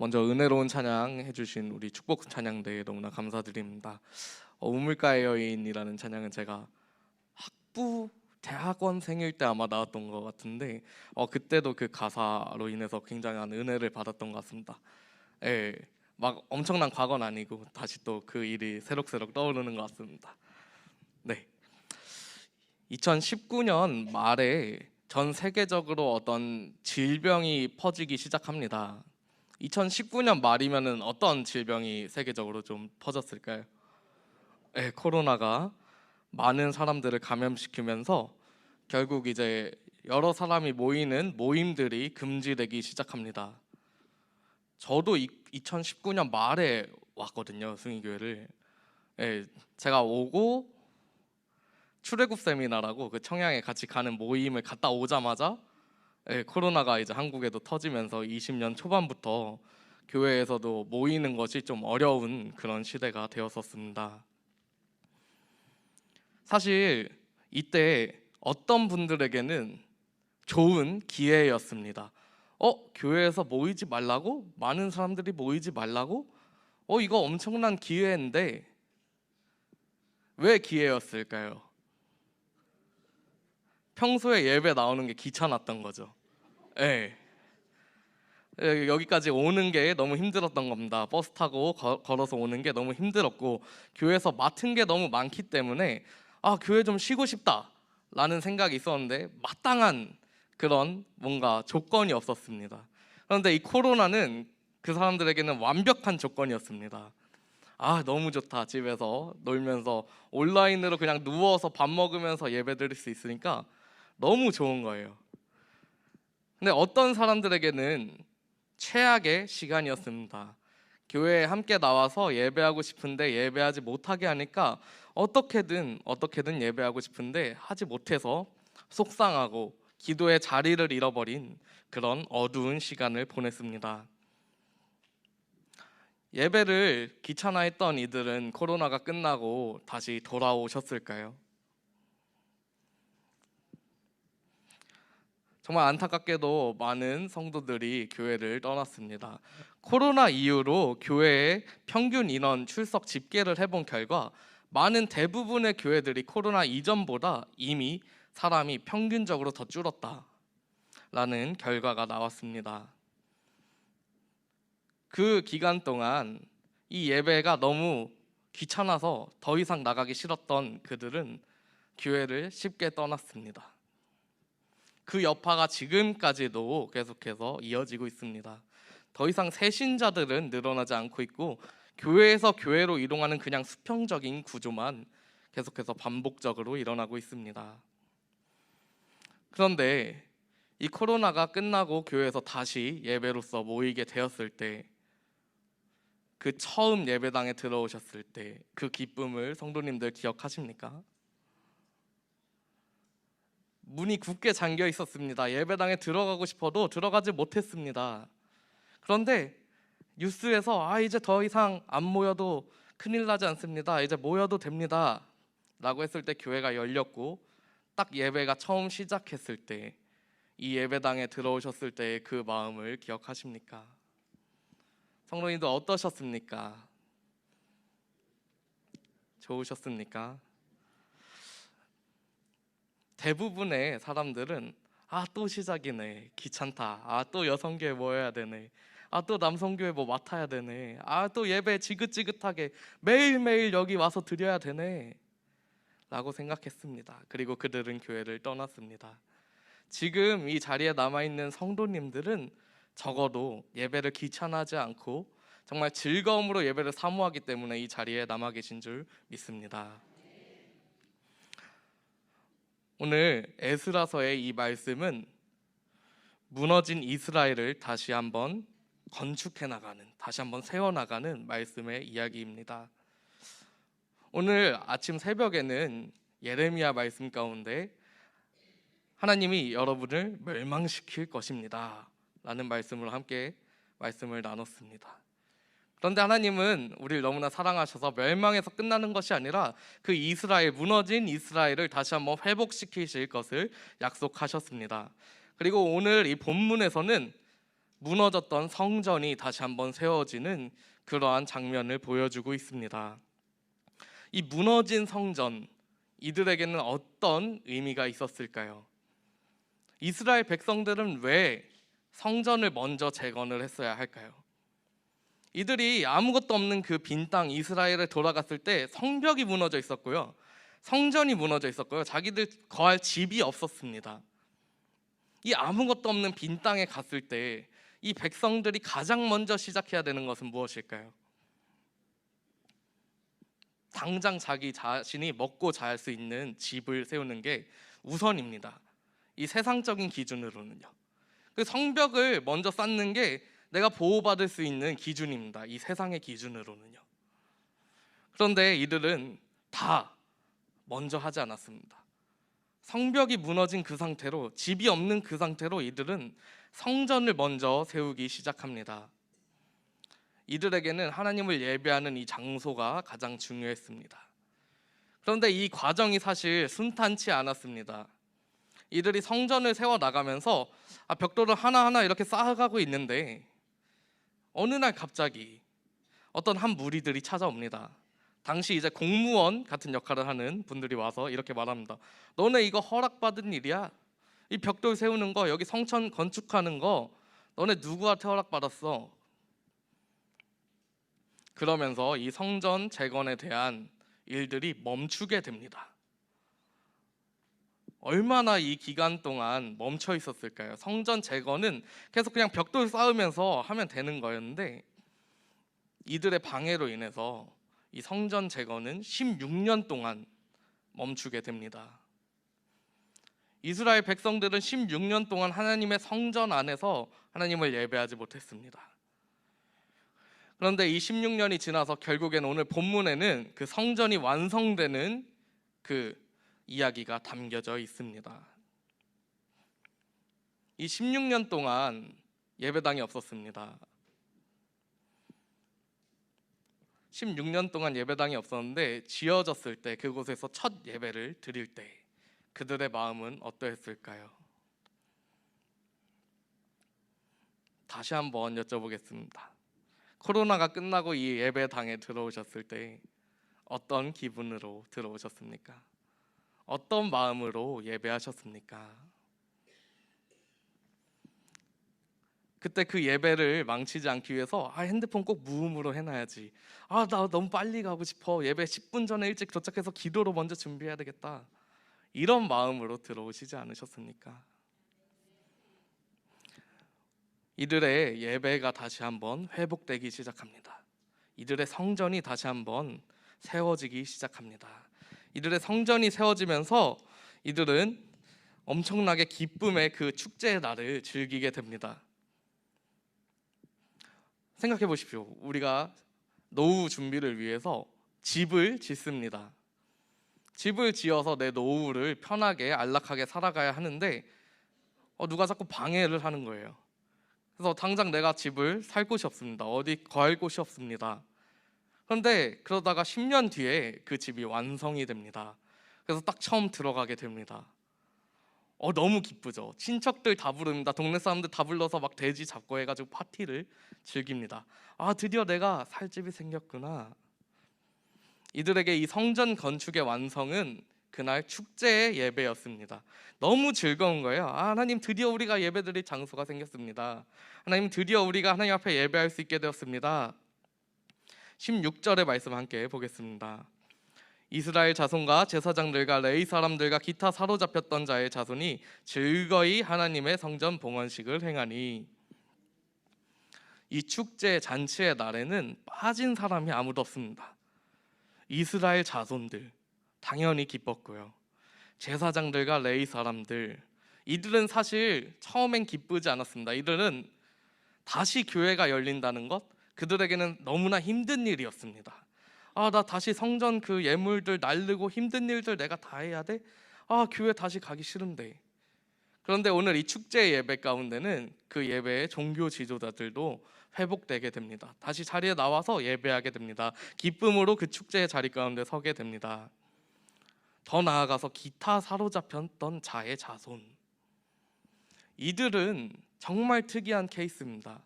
먼저 은혜로운 찬양 해주신 우리 축복 찬양대에 너무나 감사드립니다. 우물가의 여인이라는 찬양은 제가 학부 대학원 생일 때 아마 나왔던 것 같은데 그때도 그 가사로 인해서 굉장한 은혜를 받았던 것 같습니다. 예, 막 엄청난 과거는 아니고 다시 또 그 일이 새록새록 떠오르는 것 같습니다. 네, 2019년 말에 전 세계적으로 어떤 질병이 퍼지기 시작합니다. 2019년 말이면은 어떤 질병이 세계적으로 좀 퍼졌을까요? 네, 코로나가 많은 사람들을 감염시키면서 결국 이제 여러 사람이 모이는 모임들이 금지되기 시작합니다. 저도 2019년 말에 왔거든요, 승희교회를. 네, 제가 오고 출애굽 세미나라고 그 청양에 같이 가는 모임을 갔다 오자마자 코로나가 이제 한국에도 터지면서 20년 초반부터 교회에서도 모이는 것이 좀 어려운 그런 시대가 되었었습니다. 사실 이때 어떤 분들에게는 좋은 기회였습니다. 교회에서 모이지 말라고? 많은 사람들이 모이지 말라고? 이거 엄청난 기회인데 왜 기회였을까요? 평소에 예배 나오는 게 귀찮았던 거죠. 네. 여기까지 오는 게 너무 힘들었던 겁니다. 버스 타고 걸어서 오는 게 너무 힘들었고 교회에서 맡은 게 너무 많기 때문에 교회 좀 쉬고 싶다 라는 생각이 있었는데 마땅한 그런 뭔가 조건이 없었습니다. 그런데 이 코로나는 그 사람들에게는 완벽한 조건이었습니다. 너무 좋다. 집에서 놀면서 온라인으로 그냥 누워서 밥 먹으면서 예배 드릴 수 있으니까 너무 좋은 거예요. 근데 어떤 사람들에게는 최악의 시간이었습니다. 교회에 함께 나와서 예배하고 싶은데 예배하지 못하게 하니까 어떻게든 예배하고 싶은데 하지 못해서 속상하고 기도의 자리를 잃어버린 그런 어두운 시간을 보냈습니다. 예배를 귀찮아했던 이들은 코로나가 끝나고 다시 돌아오셨을까요? 정말 안타깝게도 많은 성도들이 교회를 떠났습니다. 코로나 이후로 교회의 평균 인원 출석 집계를 해본 결과 많은 대부분의 교회들이 코로나 이전보다 이미 사람이 평균적으로 더 줄었다라는 결과가 나왔습니다. 그 기간 동안 이 예배가 너무 귀찮아서 더 이상 나가기 싫었던 그들은 교회를 쉽게 떠났습니다. 그 여파가 지금까지도 계속해서 이어지고 있습니다. 더 이상 새신자들은 늘어나지 않고 있고 교회에서 교회로 이동하는 그냥 수평적인 구조만 계속해서 반복적으로 일어나고 있습니다. 그런데 이 코로나가 끝나고 교회에서 다시 예배로서 모이게 되었을 때, 그 처음 예배당에 들어오셨을 때 그 기쁨을 성도님들 기억하십니까? 문이 굳게 잠겨 있었습니다. 예배당에 들어가고 싶어도 들어가지 못했습니다. 그런데 뉴스에서 이제 더 이상 안 모여도 큰일 나지 않습니다. 이제 모여도 됩니다 라고 했을 때 교회가 열렸고, 딱 예배가 처음 시작했을 때 이 예배당에 들어오셨을 때의 그 마음을 기억하십니까? 성도님들 어떠셨습니까? 좋으셨습니까? 대부분의 사람들은 또 시작이네, 귀찮다, 또 여성교회 모여야 되네, 또 남성교회 뭐 맡아야 되네, 또 예배 지긋지긋하게 매일매일 여기 와서 드려야 되네 라고 생각했습니다. 그리고 그들은 교회를 떠났습니다. 지금 이 자리에 남아있는 성도님들은 적어도 예배를 귀찮아하지 않고 정말 즐거움으로 예배를 사모하기 때문에 이 자리에 남아 계신 줄 믿습니다. 오늘 에스라서의 이 말씀은 무너진 이스라엘을 다시 한번 건축해 나가는, 다시 한번 세워나가는 말씀의 이야기입니다. 오늘 아침 새벽에는 예레미야 말씀 가운데 하나님이 여러분을 멸망시킬 것입니다 라는 말씀으로 함께 말씀을 나눴습니다. 그런데 하나님은 우리를 너무나 사랑하셔서 멸망에서 끝나는 것이 아니라 그 이스라엘, 무너진 이스라엘을 다시 한번 회복시키실 것을 약속하셨습니다. 그리고 오늘 이 본문에서는 무너졌던 성전이 다시 한번 세워지는 그러한 장면을 보여주고 있습니다. 이 무너진 성전, 이들에게는 어떤 의미가 있었을까요? 이스라엘 백성들은 왜 성전을 먼저 재건을 했어야 할까요? 이들이 아무것도 없는 그 빈 땅 이스라엘에 돌아갔을 때 성벽이 무너져 있었고요, 성전이 무너져 있었고요, 자기들 거할 집이 없었습니다. 이 아무것도 없는 빈 땅에 갔을 때 이 백성들이 가장 먼저 시작해야 되는 것은 무엇일까요? 당장 자기 자신이 먹고 잘 수 있는 집을 세우는 게 우선입니다. 이 세상적인 기준으로는요. 그 성벽을 먼저 쌓는 게 내가 보호받을 수 있는 기준입니다. 이 세상의 기준으로는요. 그런데 이들은 다 먼저 하지 않았습니다. 성벽이 무너진 그 상태로, 집이 없는 그 상태로 이들은 성전을 먼저 세우기 시작합니다. 이들에게는 하나님을 예배하는 이 장소가 가장 중요했습니다. 그런데 이 과정이 사실 순탄치 않았습니다. 이들이 성전을 세워 나가면서 벽돌을 하나하나 이렇게 쌓아가고 있는데 어느 날 갑자기 어떤 한 무리들이 찾아옵니다. 당시 이제 공무원 같은 역할을 하는 분들이 와서 이렇게 말합니다. 너네 이거 허락받은 일이야? 이 벽돌 세우는 거, 여기 성전 건축하는 거 너네 누구한테 허락받았어? 그러면서 이 성전 재건에 대한 일들이 멈추게 됩니다. 얼마나 이 기간 동안 멈춰 있었을까요? 성전 재건은 계속 그냥 벽돌 쌓으면서 하면 되는 거였는데 이들의 방해로 인해서 이 성전 재건은 16년 동안 멈추게 됩니다. 이스라엘 백성들은 16년 동안 하나님의 성전 안에서 하나님을 예배하지 못했습니다. 그런데 이 16년이 지나서 결국엔 오늘 본문에는 그 성전이 완성되는 그 이야기가 담겨져 있습니다. 이 16년 동안 예배당이 없었습니다. 16년 동안 예배당이 없었는데 지어졌을 때, 그곳에서 첫 예배를 드릴 때 그들의 마음은 어떠했을까요? 다시 한번 여쭤보겠습니다. 코로나가 끝나고 이 예배당에 들어오셨을 때 어떤 기분으로 들어오셨습니까? 어떤 마음으로 예배하셨습니까? 그때 그 예배를 망치지 않기 위해서 핸드폰 꼭 무음으로 해놔야지, 나 너무 빨리 가고 싶어, 예배 10분 전에 일찍 도착해서 기도로 먼저 준비해야 되겠다, 이런 마음으로 들어오시지 않으셨습니까? 이들의 예배가 다시 한번 회복되기 시작합니다. 이들의 성전이 다시 한번 세워지기 시작합니다. 이들의 성전이 세워지면서 이들은 엄청나게 기쁨의 그 축제의 날을 즐기게 됩니다. 생각해 보십시오. 우리가 노후 준비를 위해서 집을 짓습니다. 집을 지어서 내 노후를 편하게 안락하게 살아가야 하는데 누가 자꾸 방해를 하는 거예요. 그래서 당장 내가 집을 살 곳이 없습니다. 어디 거할 곳이 없습니다. 그런데 그러다가 10년 뒤에 그 집이 완성이 됩니다. 그래서 딱 처음 들어가게 됩니다. 너무 기쁘죠. 친척들 다 부릅니다. 동네 사람들 다 불러서 막 돼지 잡고 해가지고 파티를 즐깁니다. 드디어 내가 살 집이 생겼구나. 이들에게 이 성전 건축의 완성은 그날 축제의 예배였습니다. 너무 즐거운 거예요. 하나님, 드디어 우리가 예배드릴 장소가 생겼습니다. 하나님, 드디어 우리가 하나님 앞에 예배할 수 있게 되었습니다. 16절의 말씀 함께 보겠습니다. 이스라엘 자손과 제사장들과 레위 사람들과 기타 사로잡혔던 자의 자손이 즐거이 하나님의 성전 봉헌식을 행하니, 이 축제 잔치의 날에는 빠진 사람이 아무도 없습니다. 이스라엘 자손들 당연히 기뻤고요, 제사장들과 레위 사람들, 이들은 사실 처음엔 기쁘지 않았습니다. 이들은 다시 교회가 열린다는 것, 그들에게는 너무나 힘든 일이었습니다. 나 다시 성전 그 예물들 날르고 힘든 일들 내가 다 해야 돼? 교회 다시 가기 싫은데. 그런데 오늘 이 축제 예배 가운데는 그 예배의 종교 지도자들도 회복되게 됩니다. 다시 자리에 나와서 예배하게 됩니다. 기쁨으로 그 축제의 자리 가운데 서게 됩니다. 더 나아가서 기타 사로잡혔던 자의 자손, 이들은 정말 특이한 케이스입니다.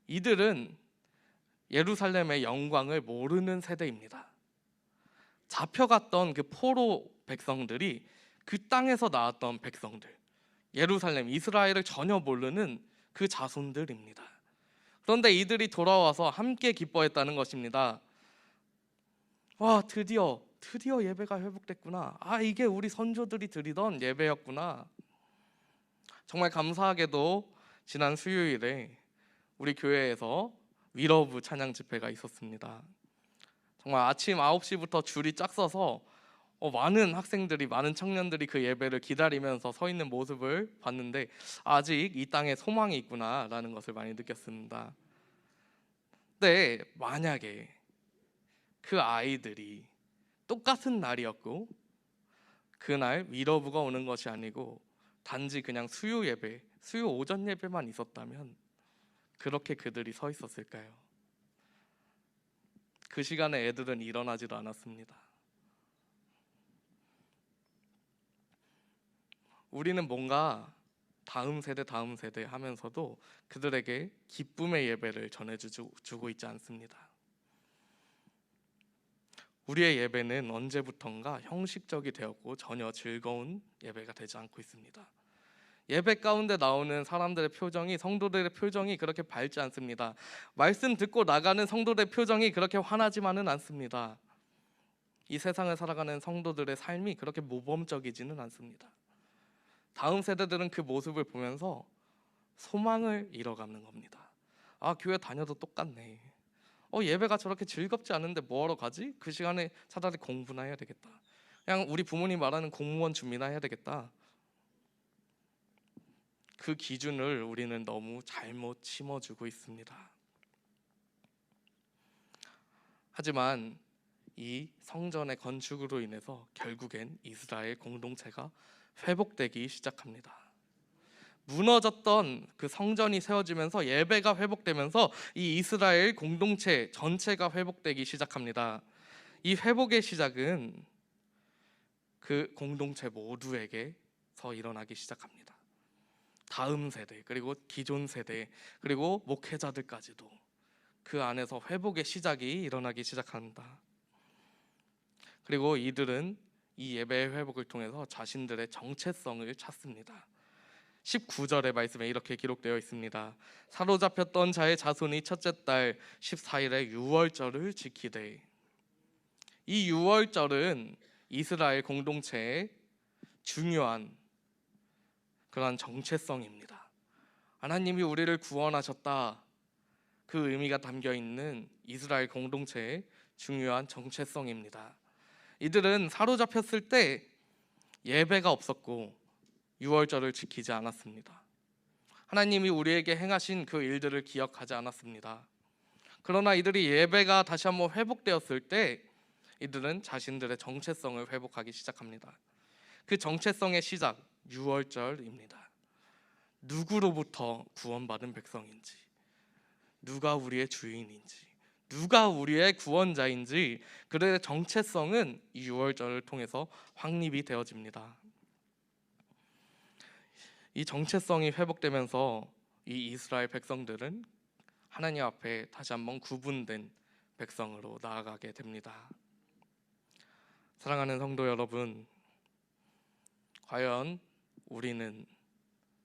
이들은 예루살렘의 영광을 모르는 세대입니다. 잡혀갔던 그 포로 백성들이 그 땅에서 나왔던 백성들, 예루살렘, 이스라엘을 전혀 모르는 그 자손들입니다. 그런데 이들이 돌아와서 함께 기뻐했다는 것입니다. 와, 드디어 예배가 회복됐구나. 이게 우리 선조들이 드리던 예배였구나. 정말 감사하게도 지난 수요일에 우리 교회에서 위러브 찬양 집회가 있었습니다. 정말 아침 9시부터 줄이 짝 서서 많은 학생들이, 많은 청년들이 그 예배를 기다리면서 서 있는 모습을 봤는데, 아직 이 땅에 소망이 있구나라는 것을 많이 느꼈습니다. 근데 만약에 그 아이들이 똑같은 날이었고 그날 위러브가 오는 것이 아니고 단지 그냥 수요 예배, 수요 오전 예배만 있었다면 그렇게 그들이 서 있었을까요? 그 시간에 애들은 일어나지도 않았습니다. 우리는 뭔가 다음 세대 하면서도 그들에게 기쁨의 예배를 전해주고 있지 않습니다. 우리의 예배는 언제부턴가 형식적이 되었고 전혀 즐거운 예배가 되지 않고 있습니다. 예배 가운데 나오는 사람들의 표정이, 성도들의 표정이 그렇게 밝지 않습니다. 말씀 듣고 나가는 성도들의 표정이 그렇게 환하지만은 않습니다. 이 세상을 살아가는 성도들의 삶이 그렇게 모범적이지는 않습니다. 다음 세대들은 그 모습을 보면서 소망을 잃어가는 겁니다. 교회 다녀도 똑같네. 예배가 저렇게 즐겁지 않은데 뭐하러 가지? 그 시간에 차라리 공부나 해야 되겠다. 그냥 우리 부모님 말하는 공무원 준비나 해야 되겠다. 그 기준을 우리는 너무 잘못 심어주고 있습니다. 하지만 이 성전의 건축으로 인해서 결국엔 이스라엘 공동체가 회복되기 시작합니다. 무너졌던 그 성전이 세워지면서 예배가 회복되면서 이 이스라엘 공동체 전체가 회복되기 시작합니다. 이 회복의 시작은 그 공동체 모두에게서 일어나기 시작합니다. 다음 세대, 그리고 기존 세대, 그리고 목회자들까지도 그 안에서 회복의 시작이 일어나기 시작합니다. 그리고 이들은 이 예배의 회복을 통해서 자신들의 정체성을 찾습니다. 19절의 말씀에 이렇게 기록되어 있습니다. 사로잡혔던 자의 자손이 첫째 달 14일에 유월절을 지키되. 이 유월절은 이스라엘 공동체의 중요한 그러한 정체성입니다. 하나님이 우리를 구원하셨다, 그 의미가 담겨 있는 이스라엘 공동체의 중요한 정체성입니다. 이들은 사로잡혔을 때 예배가 없었고 유월절을 지키지 않았습니다. 하나님이 우리에게 행하신 그 일들을 기억하지 않았습니다. 그러나 이들이 예배가 다시 한번 회복되었을 때 이들은 자신들의 정체성을 회복하기 시작합니다. 그 정체성의 시작, 유월절입니다. 누구로부터 구원받은 백성인지, 누가 우리의 주인인지, 누가 우리의 구원자인지, 그들의 정체성은 이 유월절을 통해서 확립이 되어집니다. 이 정체성이 회복되면서 이 이스라엘 백성들은 하나님 앞에 다시 한번 구분된 백성으로 나아가게 됩니다. 사랑하는 성도 여러분, 과연 우리는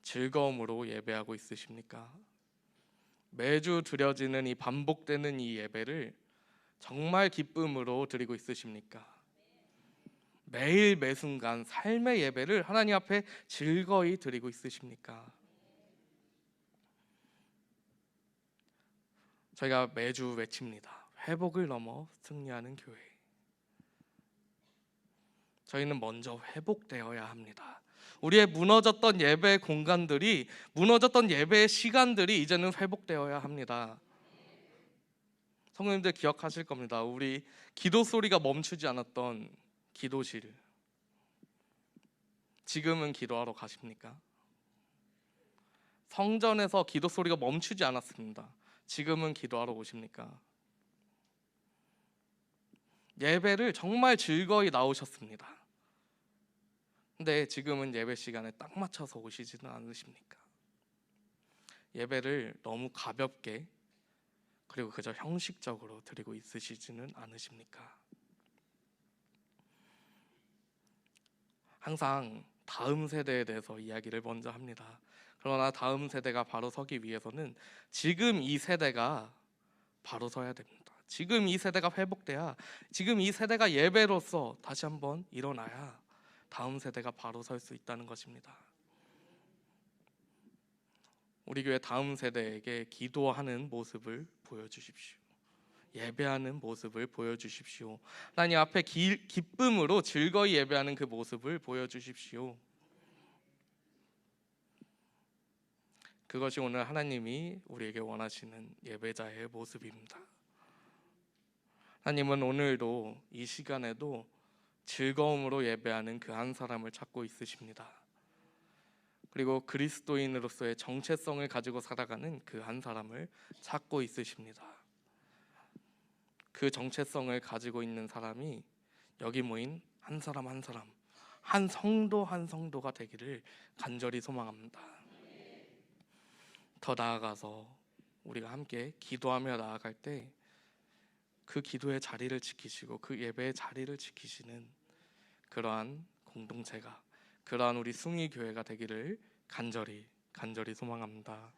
즐거움으로 예배하고 있으십니까? 매주 드려지는 이 반복되는 이 예배를 정말 기쁨으로 드리고 있으십니까? 매일 매순간 삶의 예배를 하나님 앞에 즐거이 드리고 있으십니까? 저희가 매주 외칩니다. 회복을 넘어 승리하는 교회. 저희는 먼저 회복되어야 합니다. 우리의 무너졌던 예배의 공간들이, 무너졌던 예배의 시간들이 이제는 회복되어야 합니다. 성도님들 기억하실 겁니다. 우리 기도 소리가 멈추지 않았던 기도실, 지금은 기도하러 가십니까? 성전에서 기도 소리가 멈추지 않았습니다. 지금은 기도하러 오십니까? 예배를 정말 즐거이 나오셨습니다. 근데 지금은 예배 시간에 딱 맞춰서 오시지는 않으십니까? 예배를 너무 가볍게 그리고 그저 형식적으로 드리고 있으시지는 않으십니까? 항상 다음 세대에 대해서 이야기를 먼저 합니다. 그러나 다음 세대가 바로 서기 위해서는 지금 이 세대가 바로 서야 됩니다. 지금 이 세대가 회복돼야, 지금 이 세대가 예배로서 다시 한번 일어나야 다음 세대가 바로 설 수 있다는 것입니다. 우리 교회 다음 세대에게 기도하는 모습을 보여주십시오. 예배하는 모습을 보여주십시오. 하나님 앞에 기쁨으로 즐거이 예배하는 그 모습을 보여주십시오. 그것이 오늘 하나님이 우리에게 원하시는 예배자의 모습입니다. 하나님은 오늘도 이 시간에도 즐거움으로 예배하는 그 한 사람을 찾고 있으십니다. 그리고 그리스도인으로서의 정체성을 가지고 살아가는 그 한 사람을 찾고 있으십니다. 그 정체성을 가지고 있는 사람이 여기 모인 한 사람 한 사람, 한 성도 한 성도가 되기를 간절히 소망합니다. 더 나아가서 우리가 함께 기도하며 나아갈 때 그 기도의 자리를 지키시고 그 예배의 자리를 지키시는 그러한 공동체가, 그러한 우리 숭이 교회가 되기를 간절히 소망합니다.